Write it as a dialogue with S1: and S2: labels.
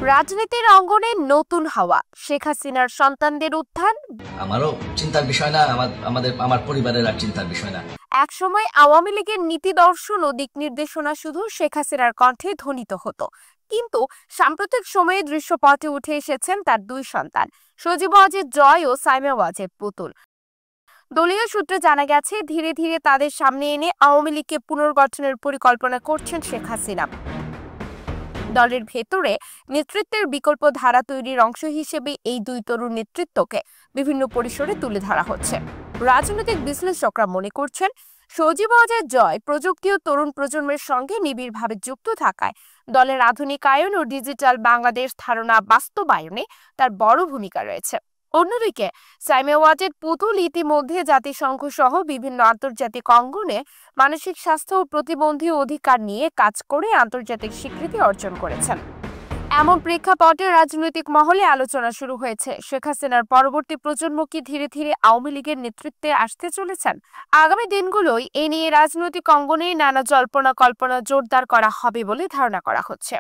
S1: রাজনীতির অঙ্গনে নতুন হাওয়া, শেখ হাসিনার সন্তানদের উত্থান।
S2: আমারও চিন্তার বিষয় না, আমার পরিবারের আর চিন্তার বিষয় না।
S1: একসময় আওয়ামী লীগের নীতি দর্শন ও দিক নির্দেশনা শুধু শেখ হাসিনার কণ্ঠে ধ্বনিত হতো, কিন্তু সাম্প্রতিক সময়ে দৃশ্যপটে উঠে এসেছেন তার দুই সন্তান, সজীব ওয়াজেদ জয় ও সাইমা ওয়াজেদ পুতুল। দলীয় সূত্রে জানা গেছে, ধীরে ধীরে তাদের সামনে এনে আওয়ামী লীগকে পুনর্গঠনের পরিকল্পনা করছেন শেখ হাসিনা। দলের ভেতরে নেতৃত্বের বিকল্প ধারা তৈরির অংশ হিসেবে এই দুই তরুণ নেতৃত্বকে বিভিন্ন পরিসরে তুলে ধরা হচ্ছে। রাজনৈতিক বিশ্লেষকরা মনে করছেন, সজীব ওয়াজেদ জয় প্রযুক্তি ও তরুণ প্রজন্মের সঙ্গে নিবিড়ভাবে যুক্ত থাকায় দলের আধুনিকায়ন ও ডিজিটাল বাংলাদেশ ধারণা বাস্তবায়নে তার বড় ভূমিকা রয়েছে। অন্যদিকে সাইমা ওয়াজেদ পুতুল ইতিমধ্যে জাতিসংঘ সহ বিভিন্ন আন্তর্জাতিক অঙ্গনে মানসিক স্বাস্থ্য ও প্রতিবন্ধী অধিকার নিয়ে কাজ করে আন্তর্জাতিক স্বীকৃতি অর্জন করেছেন। এমন প্রেক্ষাপটে রাজনৈতিক মহলে আলোচনা শুরু হয়েছে, শেখ হাসিনার পরবর্তী প্রজন্ম কি ধীরে ধীরে আওয়ামী লীগের নেতৃত্বে আসতে চলেছেন। আগামী দিনগুলোই এ নিয়ে রাজনৈতিক অঙ্গনে নানা জল্পনা কল্পনা জোরদার করা হবে বলে ধারণা করা হচ্ছে।